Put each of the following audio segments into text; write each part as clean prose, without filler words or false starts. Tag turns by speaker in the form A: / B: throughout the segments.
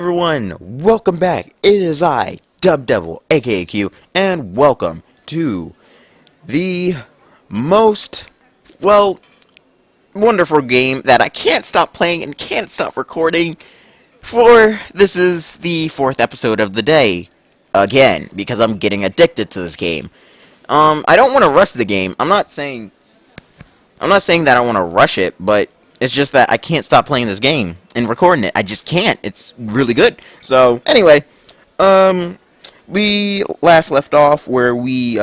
A: Everyone, welcome back. It is I, Dub Devil, aka Q, and welcome to the most, well, wonderful game that I can't stop playing and can't stop recording for. This is the fourth episode of the day. Again, because I'm getting addicted to this game. I don't want to rush the game. I'm not saying that I want to rush it, but it's just that I can't stop playing this game and recording it. I just can't. It's really good. So, anyway, um, we last left off where we,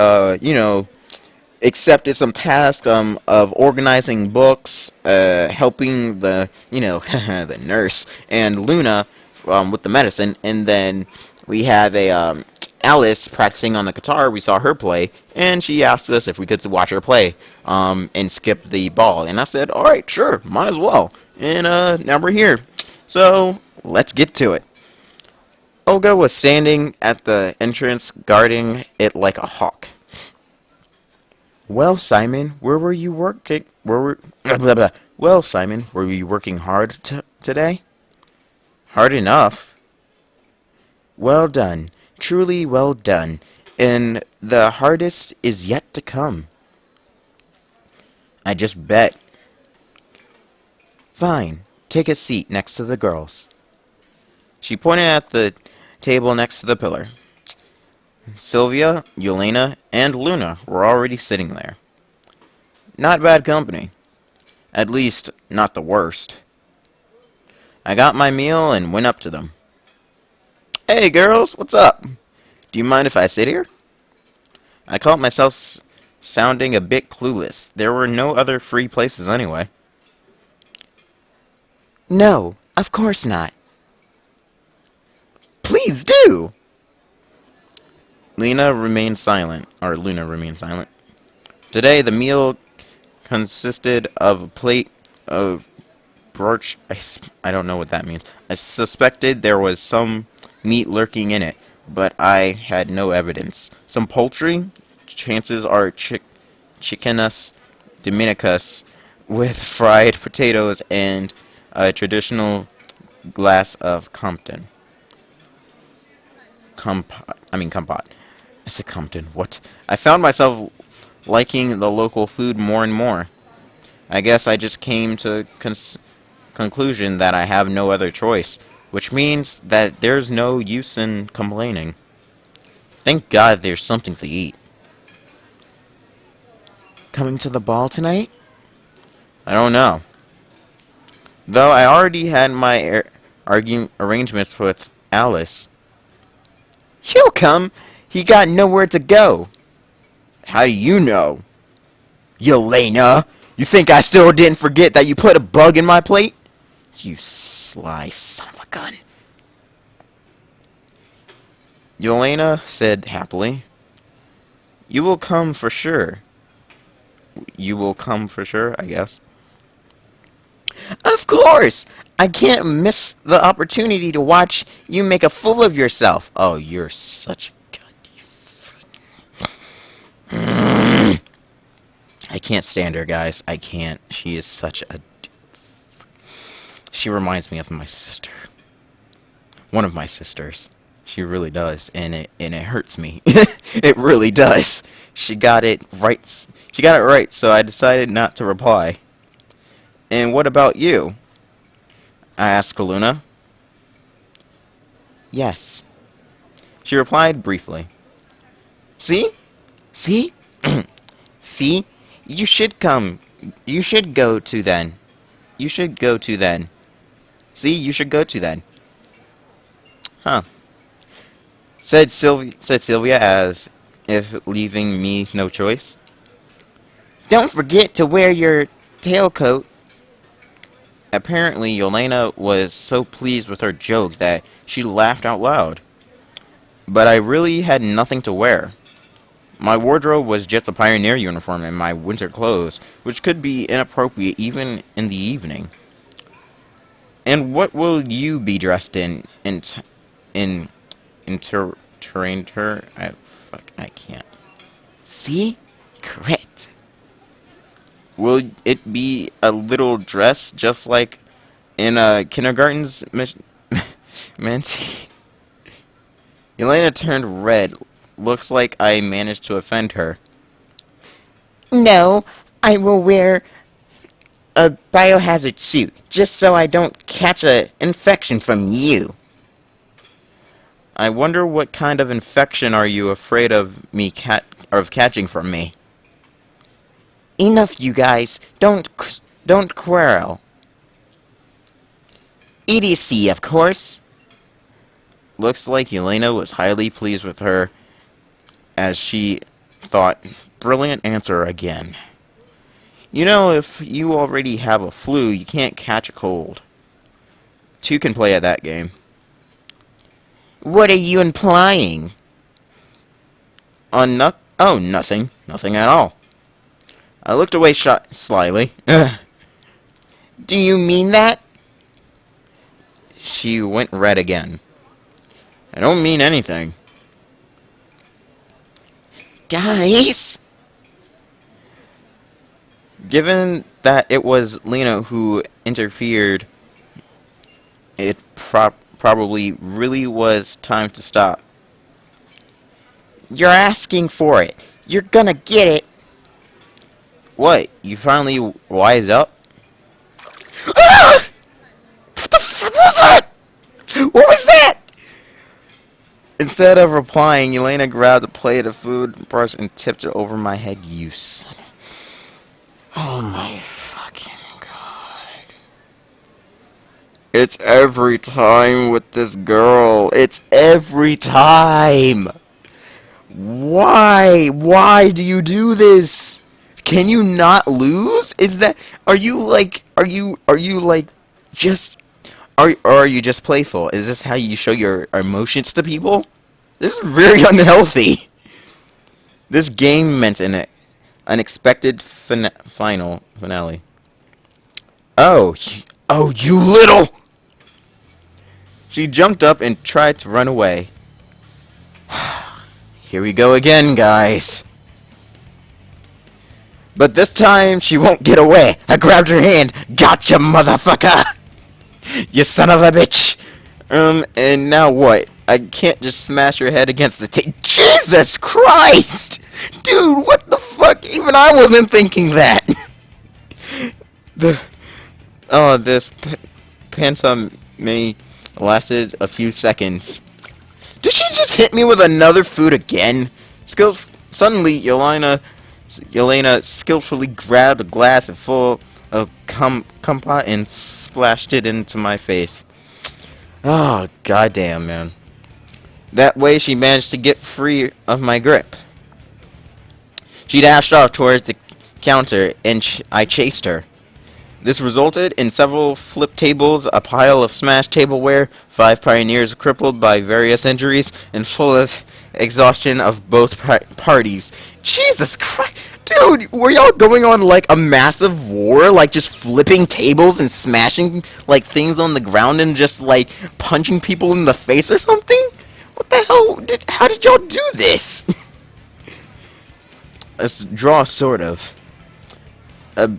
A: accepted some tasks, of organizing books, helping the nurse and Luna, with the medicine, and then we have Alice practicing on the guitar. We saw her play, and she asked us if we could watch her play, and skip the ball. And I said, all right, sure, might as well. And now we're here. So let's get to it. Olga was standing at the entrance, guarding it like a hawk. Well, Simon, where were you working? Where were blah, blah, blah. Well, Simon, were you working hard today? Hard enough. Well done. Truly well done. And the hardest is yet to come. I just bet. Fine. Take a seat next to the girls. She pointed at the table next to the pillar. Sylvia, Ulyana, and Luna were already sitting there. Not bad company. At least, not the worst. I got my meal and went up to them. Hey girls, what's up? Do you mind if I sit here? I caught myself sounding a bit clueless. There were no other free places anyway. No, of course not. Please do! Luna remained silent. Today, the meal consisted of a plate of broach. I don't know what that means. I suspected there was some meat lurking in it, but I had no evidence. Some poultry, chances are chickenus dominicus, with fried potatoes and a traditional glass of Compton. Compot. I said Compton. What? I found myself liking the local food more and more. I guess I just came to conclusion that I have no other choice, which means that there's no use in complaining. Thank God there's something to eat. Coming to the ball tonight? I don't know. Though I already had my arrangements with Alice. He'll come. He got nowhere to go. How do you know? Ulyana, you think I still didn't forget that you put a bug in my plate? You sly son of a gun. Ulyana said happily. You will come for sure. You will come for sure, I guess. Of course! I can't miss the opportunity to watch you make a fool of yourself. Oh, you're such a god. I can't stand her, guys. I can't. She is such a... She reminds me of my sister. One of my sisters. She really does, and it hurts me. It really does. She got it right. She got it right, so I decided not to reply. And what about you? I asked Luna. Yes. She replied briefly. See? See? See? You should come. You should go to then. You should go to then. See? You should go to then. Huh. Said Sylvia as if leaving me no choice. Don't forget to wear your tailcoat. Apparently, Ulyana was so pleased with her joke that she laughed out loud. But I really had nothing to wear. My wardrobe was just a pioneer uniform and my winter clothes, which could be inappropriate even in the evening. And what will you be dressed in I can't. See? Correct. Will it be a little dress just like in kindergarten's Minty. Ulyana turned red. Looks like I managed to offend her. No, I will wear a biohazard suit, just so I don't catch an infection from you. I wonder what kind of infection are you afraid of me catching from me? Enough, you guys. Don't quarrel. EDC, of course. Looks like Ulyana was highly pleased with her, as she thought, brilliant answer again. You know, if you already have a flu, you can't catch a cold. Two can play at that game. What are you implying? Oh, nothing. Nothing at all. I looked away slyly. Do you mean that? She went red again. I don't mean anything. Guys? Given that it was Lena who interfered, it probably really was time to stop. You're asking for it. You're gonna get it. What? You finally wise up? Ah! What the fuck was that? What was that? Instead of replying, Ulyana grabbed a plate of food, brush, and tipped it over my head. You son. Oh my fucking god. It's every time with this girl. It's every time. Why? Why do you do this? Can you not lose? Are you like, just, or are you just playful? Is this how you show your emotions to people? This is very unhealthy. This game meant an unexpected finale. Oh, oh, you little! She jumped up and tried to run away. Here we go again, guys. But this time, she won't get away. I grabbed her hand. Gotcha, motherfucker! You son of a bitch! And now what? I can't just smash her head against the table. Jesus Christ! Dude, what the fuck? Even I wasn't thinking that! This pantomime lasted a few seconds. Did she just hit me with another food again? Suddenly, Ulyana skillfully grabbed a glass full of compa and splashed it into my face. Oh, goddamn, man. That way, she managed to get free of my grip. She dashed off towards the counter, and I chased her. This resulted in several flip tables, a pile of smashed tableware, 5 pioneers crippled by various injuries, and full of exhaustion of both parties. Jesus Christ! Dude, were y'all going on like a massive war? Like just flipping tables and smashing like things on the ground and just like punching people in the face or something? What the hell? How did y'all do this? A draw, sort of. A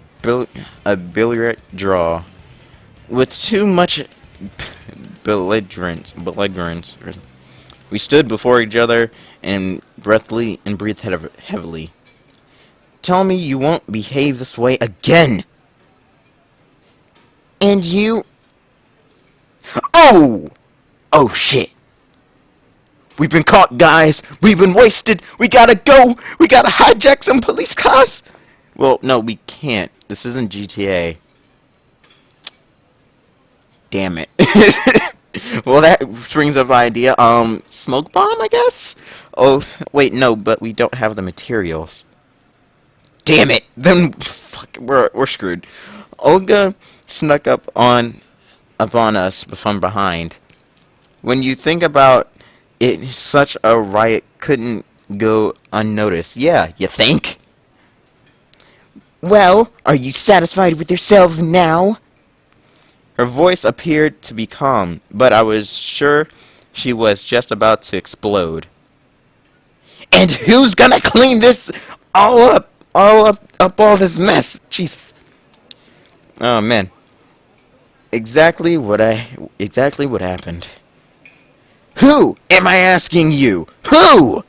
A: billiard draw. With too much belligerence. We stood before each other and breathed heavily. Tell me you won't behave this way again. And you... Oh! Oh shit. We've been caught, guys. We've been wasted. We gotta go. We gotta hijack some police cars. Well, no, we can't. This isn't GTA. Damn it. Well, that brings up an idea. Smoke bomb, I guess? Oh, wait, no, but we don't have the materials. Damn it! Then, fuck, we're screwed. Olga snuck upon us from behind. When you think about it, such a riot couldn't go unnoticed. Yeah, you think? Well, are you satisfied with yourselves now? Her voice appeared to be calm, but I was sure she was just about to explode. And who's gonna clean this all up all this mess? Jesus. Oh man. Exactly what happened. Who am I asking you? Who?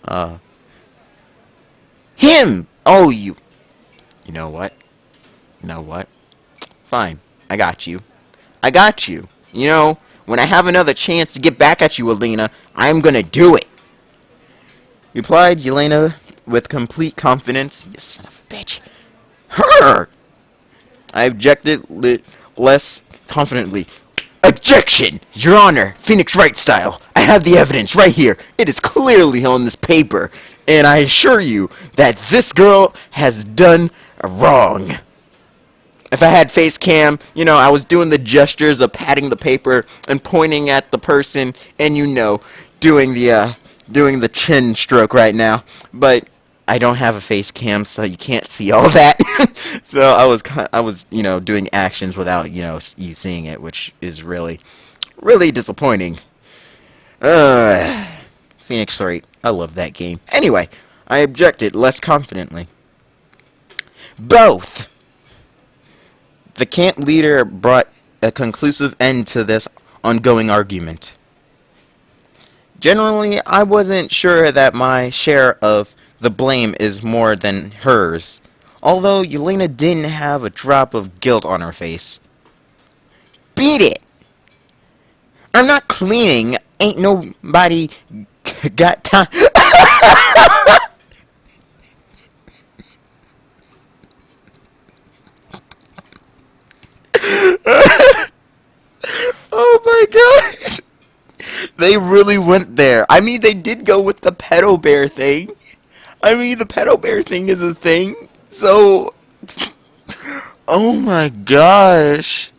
A: Uh, him. Oh, you. You know what? You know what? Fine. I got you. I got you. You know, when I have another chance to get back at you, Ulyana, I'm gonna do it. Replied Ulyana with complete confidence. You son of a bitch. Her! I objected less confidently. Objection! Your Honor, Phoenix Wright style. I have the evidence right here. It is clearly on this paper. And I assure you that this girl has done wrong. If I had face cam, you know, I was doing the gestures of patting the paper and pointing at the person and, you know, doing the chin stroke right now. But I don't have a face cam, so you can't see all that. So I was, you know, doing actions without, you know, you seeing it, which is really, really disappointing. Uh, Phoenix Wright. I love that game. Anyway, I objected less confidently. Both! The camp leader brought a conclusive end to this ongoing argument. Generally, I wasn't sure that my share of the blame is more than hers, although Ulyana didn't have a drop of guilt on her face. Beat it! I'm not cleaning. Ain't nobody got time. Oh my god! They really went there. I mean, they did go with the pedo bear thing. I mean, the pedo bear thing is a thing. So, oh my gosh.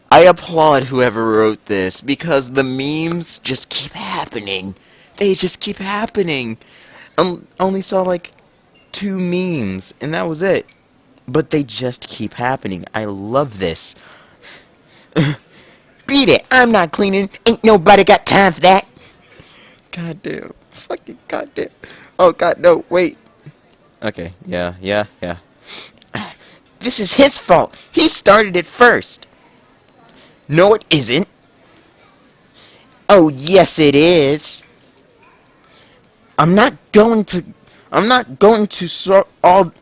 A: I applaud whoever wrote this because the memes just keep happening. They just keep happening. Only saw like 2 memes and that was it. But they just keep happening. I love this. Beat it. I'm not cleaning. Ain't nobody got time for that. Goddamn. Fucking goddamn. Oh god, no, wait. Okay, yeah. This is his fault. He started it first. No, it isn't. Oh, yes, it is. I'm not going to. I'm not going to sort out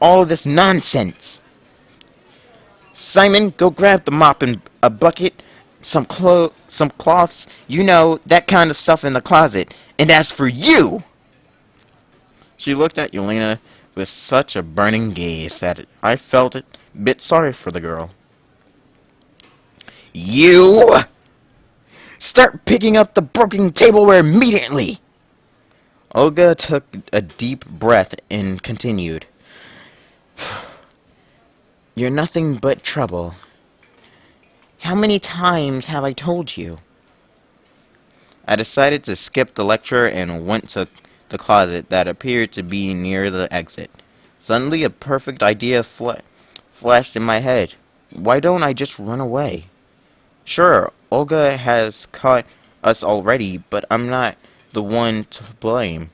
A: all this nonsense. Simon, go grab the mop and a bucket, some cloths, you know, that kind of stuff in the closet. And as for you, she looked at Ulyana with such a burning gaze that I felt a bit sorry for the girl. You start picking up the broken tableware immediately. Olga took a deep breath and continued. You're nothing but trouble. How many times have I told you? I decided to skip the lecture and went to the closet that appeared to be near the exit. Suddenly a perfect idea flashed in my head. Why don't I just run away? Sure, Olga has caught us already, but I'm not the one to blame.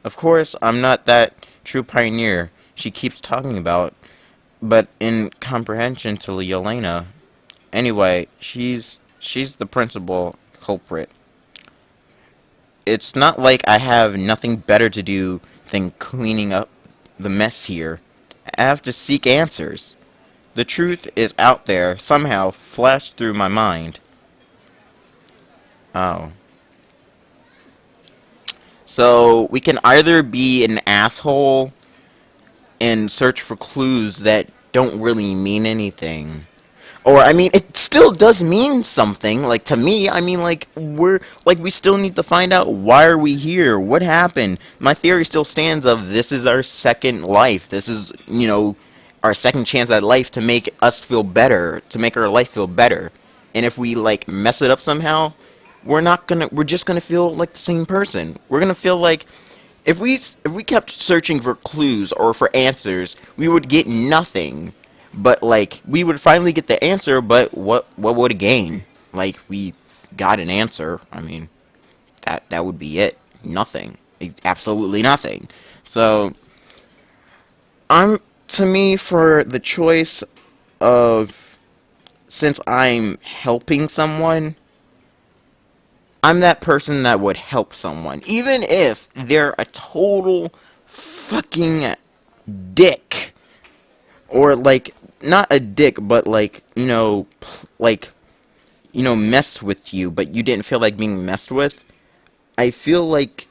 A: Of course, I'm not that true pioneer she keeps talking about, but in comprehension to Ulyana. Anyway, she's the principal culprit. It's not like I have nothing better to do than cleaning up the mess here. I have to seek answers. The truth is out there, somehow flashed through my mind. Oh. So, we can either be an asshole and search for clues that don't really mean anything. Or, I mean, it still does mean something. Like, to me, I mean, like, we still need to find out why are we here? What happened? My theory still stands of this is our second life. This is, you know, our second chance at life to make us feel better, to make our life feel better. And if we, like, mess it up somehow, we're just gonna feel like the same person. We're gonna feel like, if we kept searching for clues or for answers, we would get nothing. But, like, we would finally get the answer, but what would it gain? Like, we got an answer. I mean, that would be it. Nothing. Absolutely nothing. So, to me, for the choice of, since I'm helping someone, I'm that person that would help someone, even if they're a total fucking dick, or like not a dick, but like like messed with you, but you didn't feel like being messed with. I feel like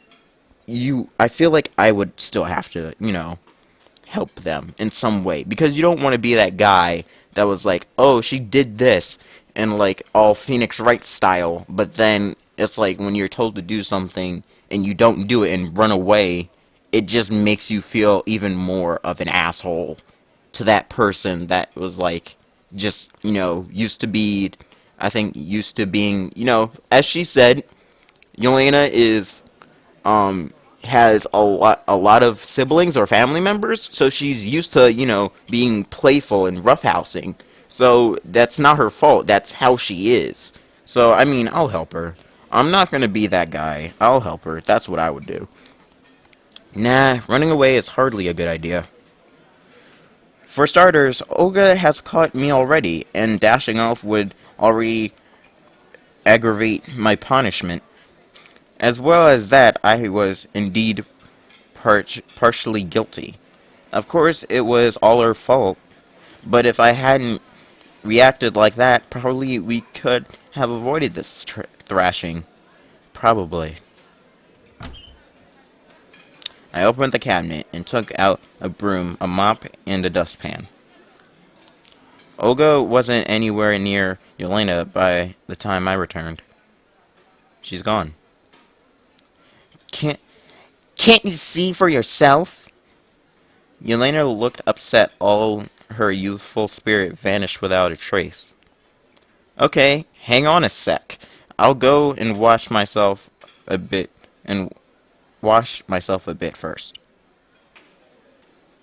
A: I feel like I would still have to, help them in some way, because you don't want to be that guy that was like, oh, she did this, and like all Phoenix Wright style, but then it's like when you're told to do something and you don't do it and run away, it just makes you feel even more of an asshole to that person that was like just used to be, I think, used to being, as she said, Yelena is um has a lot of siblings or family members, so she's used to, being playful and roughhousing. So that's not her fault. That's how she is. So I mean, I'll help her. I'm not gonna be that guy. I'll help her. That's what I would do. Nah, running away is hardly a good idea. For starters, Olga has caught me already, and dashing off would already aggravate my punishment. As well as that, I was indeed partially guilty. Of course, it was all her fault, but if I hadn't reacted like that, probably we could have avoided this thrashing. Probably. I opened the cabinet and took out a broom, a mop, and a dustpan. Olga wasn't anywhere near Yelena by the time I returned. She's gone. Can't can't you see for yourself? Yelena looked upset. All her youthful spirit vanished without a trace. Okay, hang on a sec. I'll go and wash myself a bit first.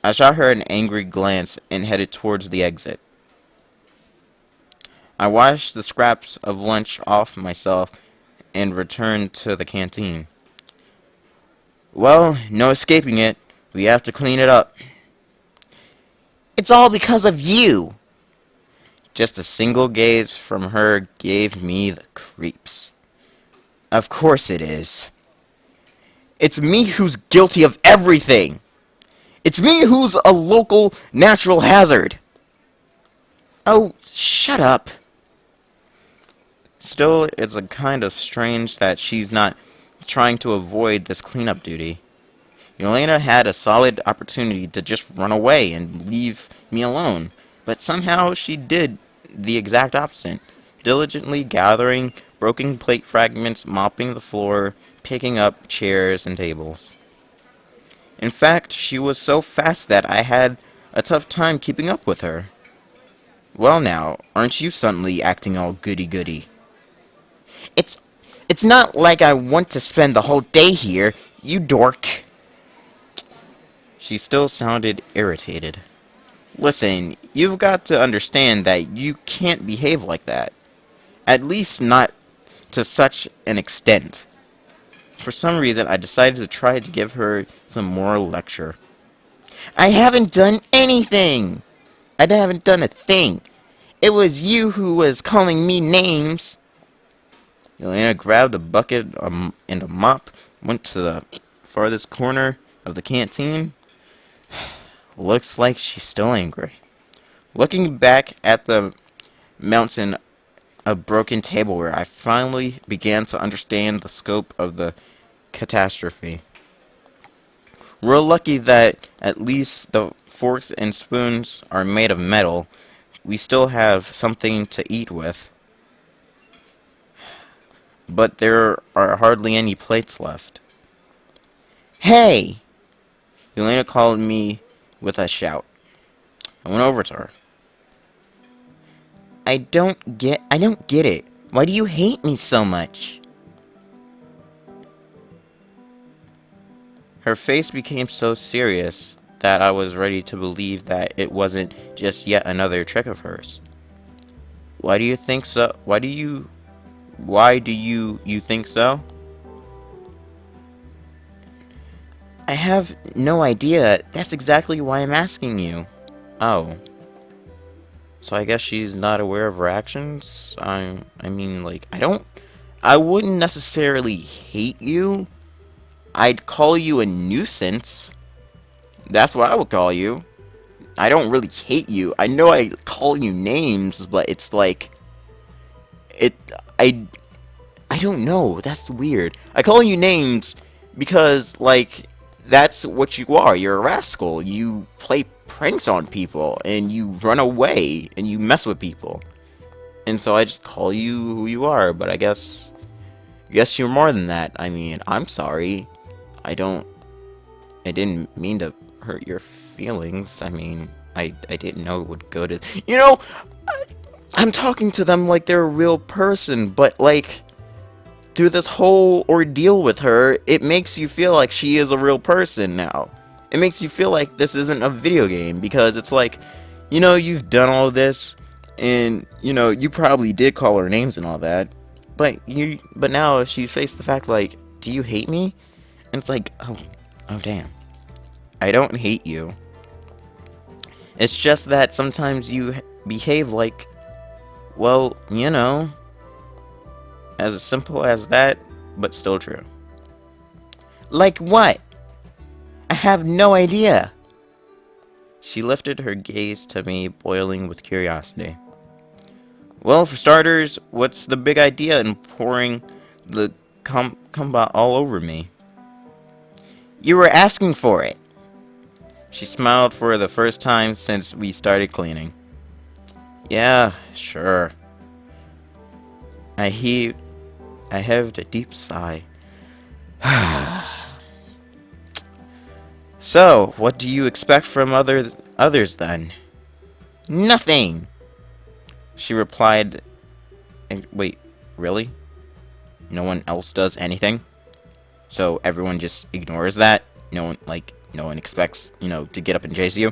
A: I shot her an angry glance and headed towards the exit. I washed the scraps of lunch off myself and returned to the canteen. Well, no escaping it. We have to clean it up. It's all because of you. Just a single gaze from her gave me the creeps. Of course it is. It's me who's guilty of everything. It's me who's a local natural hazard. Oh, shut up. Still, it's a kind of strange that she's not trying to avoid this cleanup duty. Ulyana had a solid opportunity to just run away and leave me alone, but somehow she did the exact opposite, diligently gathering broken plate fragments, mopping the floor, picking up chairs and tables. In fact, she was so fast that I had a tough time keeping up with her. Well now, aren't you suddenly acting all goody-goody? It's it's not like I want to spend the whole day here, you dork. She still sounded irritated. Listen, you've got to understand that you can't behave like that. At least not to such an extent. For some reason, I decided to try to give her some moral lecture. I haven't done anything! I haven't done a thing. It was you who was calling me names. Yelena grabbed a bucket and a mop, went to the farthest corner of the canteen. Looks like she's still angry. Looking back at the mountain of broken tableware, I finally began to understand the scope of the catastrophe. We're lucky that at least the forks and spoons are made of metal. We still have something to eat with. But there are hardly any plates left. Hey! Yelena called me with a shout. I went over to her. I don't get it. Why do you hate me so much? Her face became so serious that I was ready to believe that it wasn't just yet another trick of hers. Why do you think so? Why do you think so? I have no idea. That's exactly why I'm asking you. Oh. So I guess she's not aware of her actions? I mean, like, I wouldn't necessarily hate you. I'd call you a nuisance. That's what I would call you. I don't really hate you. I know I call you names, but it's like it. I I don't know. That's weird. I call you names because like that's what you are. You're a rascal. You play pranks on people and you run away and you mess with people. And so I just call you who you are. But I guess you're more than that. I mean, I'm sorry. I don't. I didn't mean to hurt your feelings. I mean, I didn't know it would go to. I, I'm talking to them like they're a real person, but like through this whole ordeal with her, it makes you feel like she is a real person now. It makes you feel like this isn't a video game because it's like, you've done all this, and you probably did call her names and all that, but now she faced the fact like, do you hate me? And it's like, oh damn. I don't hate you. It's just that sometimes you behave like, well, as simple as that, but still true. Like what? I have no idea. She lifted her gaze to me, boiling with curiosity. Well, for starters, what's the big idea in pouring the combat all over me? You were asking for it. She smiled for the first time since we started cleaning. Yeah, sure. I heaved a deep sigh. So, what do you expect from others then? Nothing, she replied. And wait, really? No one else does anything? So everyone just ignores that? No one expects, to get up and chase you?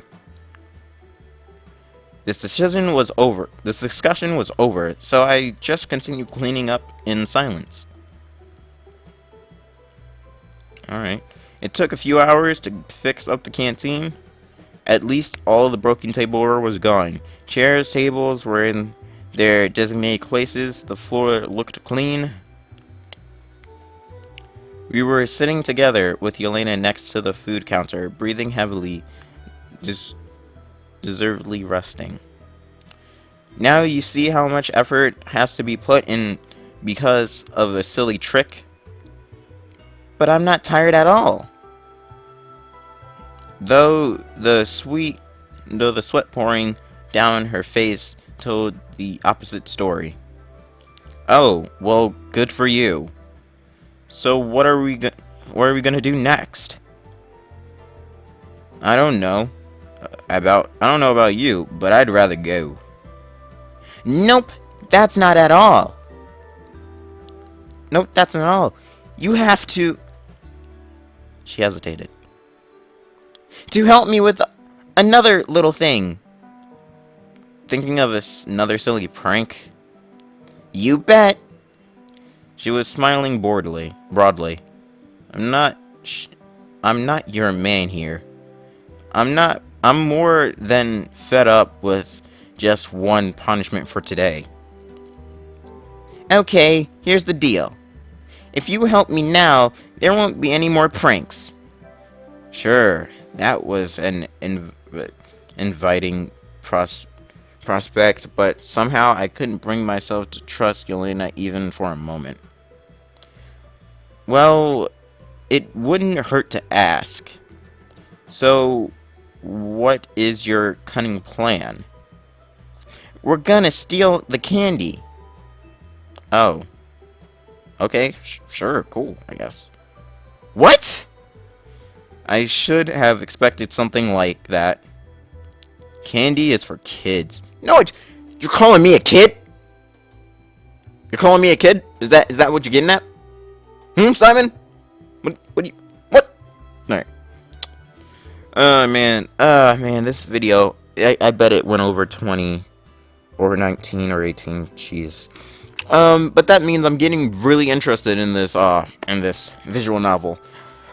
A: This discussion was over, so I just continued cleaning up in silence. Alright. It took a few hours to fix up the canteen. At least all the broken tableware was gone. Chairs, tables were in their designated places. The floor looked clean. We were sitting together with Ulyana next to the food counter, breathing heavily, deservedly resting. Now you see how much effort has to be put in because of a silly trick? But I'm not tired at all. Though the sweat pouring down her face told the opposite story. Oh, well, good for you. So what are we gonna do next? I don't know. I don't know about you, but I'd rather go. Nope, that's not at all. Nope, that's not all. You have to. She hesitated. To help me with another little thing. Thinking of another silly prank? You bet. She was smiling broadly. I'm not your man here. I'm more than fed up with just one punishment for today. Okay, here's the deal. If you help me now, there won't be any more pranks. Sure, that was an inviting prospect, but somehow I couldn't bring myself to trust Ulyana even for a moment. Well, it wouldn't hurt to ask. So, what is your cunning plan? We're gonna steal the candy. Oh. Okay, sure, cool, I guess. What? I should have expected something like that. Candy is for kids. No, you're calling me a kid? You're calling me a kid? Is that what you're getting at? Simon? What? Alright. Man, this video, I bet it went over 20 or 19 or 18, jeez. But that means I'm getting really interested in this visual novel.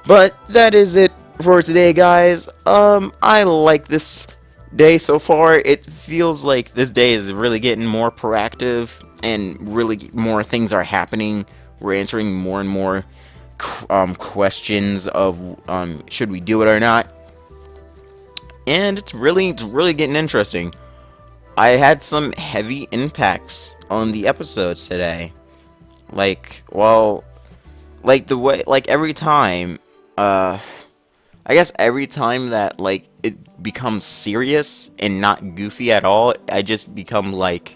A: But that is it for today, guys. I like this day so far. It feels like this day is really getting more proactive and really more things are happening we're answering more and more questions of should we do it or not, and it's really getting interesting. I had some heavy impacts on the episodes today. Like, well, like the way, like every time, I guess every time that like it becomes serious and not goofy at all, I just become like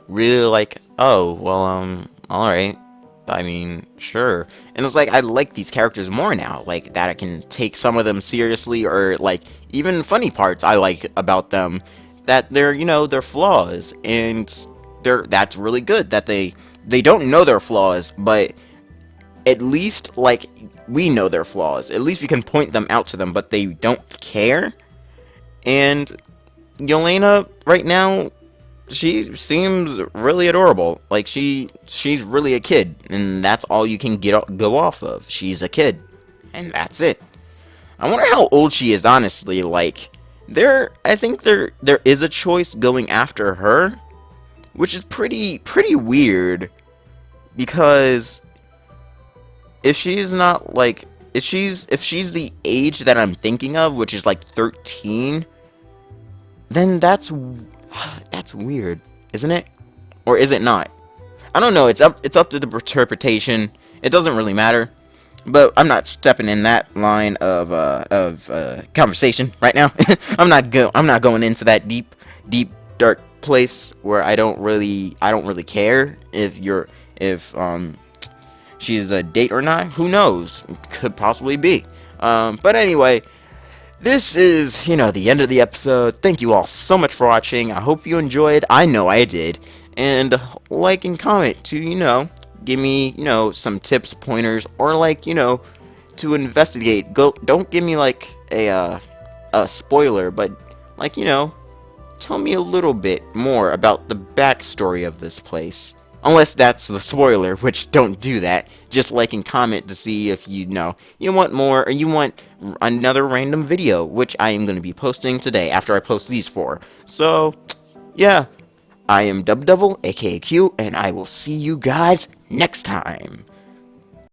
A: really like, oh, well, all right. I mean, sure. And it's like I like these characters more now, like that I can take some of them seriously, or like even funny parts I like about them, that they're, their flaws, and that's really good that they don't know their flaws, but at least like we know their flaws. At least we can point them out to them, but they don't care. And Yelena right now, she seems really adorable. Like she's really a kid, and that's all you can go off of. She's a kid, and that's it. I wonder how old she is, honestly. Like I think there is a choice going after her, which is pretty weird, because if she's not like if she's the age that I'm thinking of, which is like 13, then that's weird, isn't it? Or is it not? I don't know. It's up to the interpretation. It doesn't really matter. But I'm not stepping in that line of conversation right now. I'm not going into that deep dark place where I don't really care if she's a date or not. Who knows? Could possibly be. But anyway, this is, the end of the episode. Thank you all so much for watching. I hope you enjoyed. I know I did. And like and comment to, give me, some tips, pointers, or like, to investigate. Don't give me like a spoiler, but like, tell me a little bit more about the backstory of this place. Unless that's the spoiler, which don't do that. Just like and comment to see if you want more, or you want another random video, which I am going to be posting today after I post these four. So, yeah, I am Dub Devil, aka Q, and I will see you guys next time.